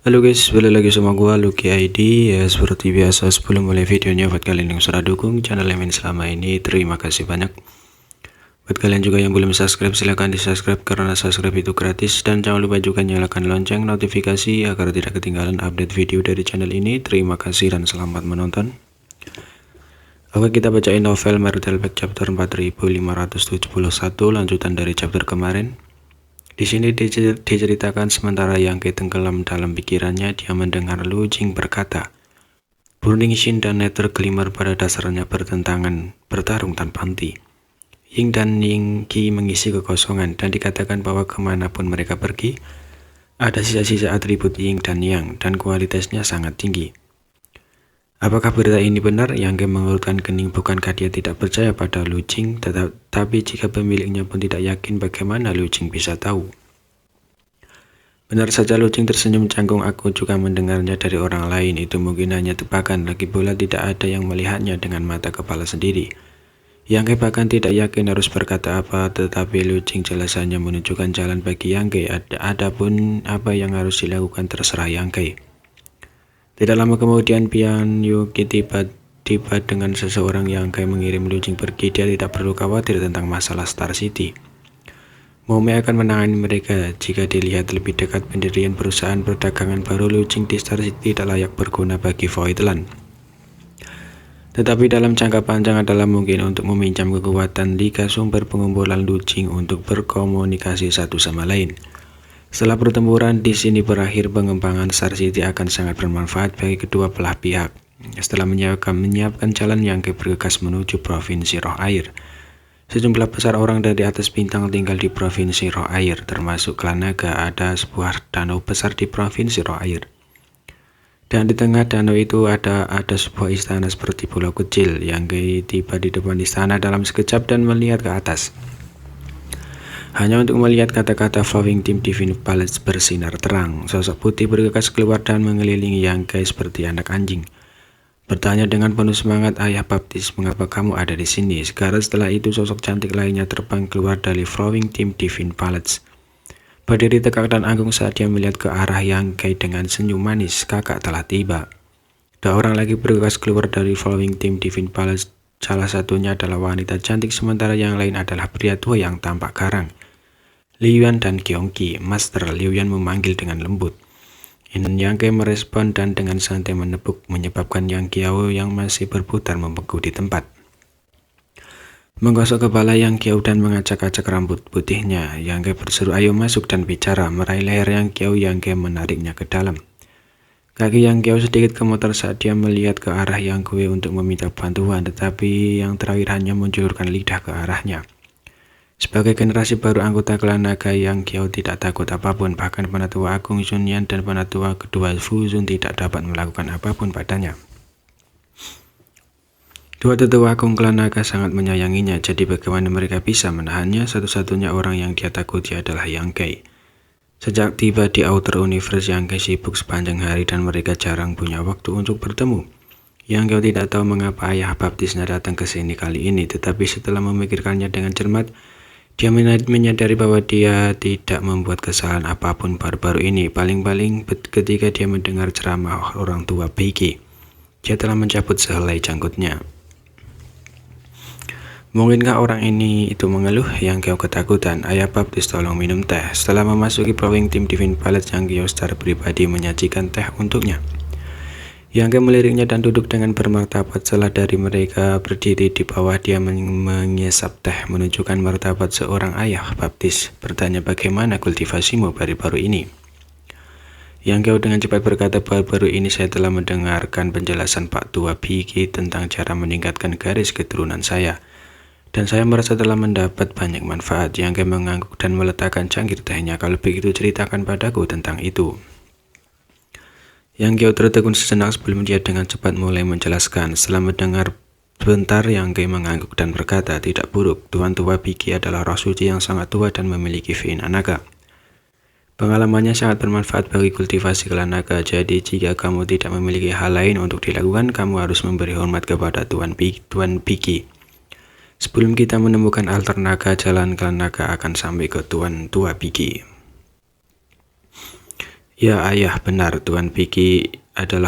Halo guys, balik lagi sama gua Lucky ID. Ya seperti biasa, sebelum mulai videonya, buat kalian yang sudah dukung channel Emin selama ini, terima kasih banyak. Buat kalian juga yang belum subscribe, silahkan di subscribe karena subscribe itu gratis. Dan jangan lupa juga nyalakan lonceng notifikasi agar tidak ketinggalan update video dari channel ini. Terima kasih dan selamat menonton. Oke, kita bacain novel Marital Back chapter 4571, lanjutan dari chapter kemarin. Di sini diceritakan sementara Yang Ke tenggelam dalam pikirannya, dia mendengar Lu Jing berkata, Burning Shin dan Nether Glimmer pada dasarnya bertarung tanpa henti. Ying dan Ying Qi mengisi kekosongan, dan dikatakan bahwa kemanapun mereka pergi, ada sisa-sisa atribut Ying dan Yang, dan kualitasnya sangat tinggi. Apakah berita ini benar? Yang Ke mengerutkan kening. Bukankah dia tidak percaya pada Lu Jing? Tetapi jika pemiliknya pun tidak yakin, bagaimana Lu Jing bisa tahu? Benar saja, Lu Jing tersenyum canggung. Aku juga mendengarnya dari orang lain. Itu mungkin hanya tebakan. Lagi pula tidak ada yang melihatnya dengan mata kepala sendiri. Yang Ke bahkan tidak yakin harus berkata apa, tetapi Lu Jing jelas hanya menunjukkan jalan bagi Yang Ke. Adapun apa yang harus dilakukan terserah Yang Ke. Tidak lama kemudian Pian Yuki tiba dengan seseorang. Yang Ke mengirim Lu Jing pergi. Dia tidak perlu khawatir tentang masalah Star City. Mome akan menangani mereka. Jika dilihat lebih dekat, pendirian perusahaan perdagangan baru Lu Jing di Star City tidak layak berguna bagi Voidland. Tetapi dalam jangka panjang adalah mungkin untuk meminjam kekuatan Liga Sumber Pengumpulan Lu Jing untuk berkomunikasi satu sama lain. Setelah pertempuran di sini berakhir, pengembangan Star City akan sangat bermanfaat bagi kedua belah pihak. Setelah menyiapkan jalan, Yang Ke bergegas menuju Provinsi Roh Air. Sejumlah besar orang dari atas bintang tinggal di Provinsi Roh Air, termasuk klan naga. Ada sebuah danau besar di Provinsi Roh Air. Dan di tengah danau itu ada sebuah istana seperti pulau kecil. Yang Ke tiba di depan istana dalam sekejap dan melihat ke atas. Hanya untuk melihat kata-kata Flowing Team Divine Palace bersinar terang. Sosok putih bergegas keluar dan mengelilingi Yang Ke seperti anak anjing. Bertanya dengan penuh semangat, Ayah Baptis, mengapa kamu ada di sini? Sekarang setelah itu sosok cantik lainnya terbang keluar dari Flowing Team Divine Palace. Berdiri tegak dan anggung saat dia melihat ke arah Yang Ke dengan senyum manis. Kakak telah tiba. Dua orang lagi bergegas keluar dari Flowing Team Divine Palace. Salah satunya adalah wanita cantik, sementara yang lain adalah pria tua yang tampak garang. Liu Yuan dan Gyeonggi. Master, Liu Yuan memanggil dengan lembut. Yang Ke merespon dan dengan santai menepuk, menyebabkan Yang Kiao yang masih berputar membeku di tempat. Menggosok kepala Yang Kiao dan mengacak-acak rambut putihnya. Yang Ke berseru, ayo masuk dan bicara. Meraih leher Yang Kiao, Yang Ke menariknya ke dalam. Kaki Yang Kiao sedikit gemetar saat dia melihat ke arah Yang Kue untuk meminta bantuan, tetapi yang terakhir hanya menjulurkan lidah ke arahnya. Sebagai generasi baru anggota klan naga, Yang Kiao tidak takut apapun. Bahkan Penatua Agung Sun Yan dan Penatua kedua Fu Zun tidak dapat melakukan apapun padanya. Dua tetua agung klan naga sangat menyayanginya, jadi bagaimana mereka bisa menahannya? Satu-satunya orang yang dia takuti adalah Yang Ke. Sejak tiba di Outer Universe, Yang Ke sibuk sepanjang hari dan mereka jarang punya waktu untuk bertemu. Yang Ke tidak tahu mengapa Ayah Baptisnya datang ke sini kali ini, tetapi setelah memikirkannya dengan cermat, dia menyadari bahwa dia tidak membuat kesalahan apapun baru-baru ini. Paling-paling ketika dia mendengar ceramah orang tua Beiki, dia telah mencabut sehelai janggutnya. Mungkinkah orang ini itu mengeluh? Yang Kiao ketakutan. Ayah Baptis, tolong minum teh. Setelah memasuki Flowing Team Divine Palace, Yang Kiao secara pribadi menyajikan teh untuknya. Yang Ke meliriknya dan duduk dengan bermartabat. Setelah dari mereka berdiri di bawah, dia mengisap teh, menunjukkan martabat seorang Ayah Baptis. Bertanya, bagaimana kultivasimu baru-baru ini? Yang Ke dengan cepat berkata, baru-baru ini saya telah mendengarkan penjelasan Pak Tua Beiki tentang cara meningkatkan garis keturunan saya. Dan saya merasa telah mendapat banyak manfaat. Yang Ke mengangguk dan meletakkan cangkir tehnya. Kalau begitu ceritakan padaku tentang itu. Yang Kiao tertegun sejenak sebelum dia dengan cepat mulai menjelaskan. Setelah mendengar sebentar, Yang Ke mengangguk dan berkata, tidak buruk. Tuan Tua Beiki adalah roh suci yang sangat tua dan memiliki Vein naga. Pengalamannya sangat bermanfaat bagi kultivasi klan naga. Jadi jika kamu tidak memiliki hal lain untuk dilakukan, kamu harus memberi hormat kepada Tuan Beiki. Sebelum kita menemukan altar naga, jalan klan naga akan sampai ke Tuan Tua Beiki. Ya ayah, benar, Tuan Vicky adalah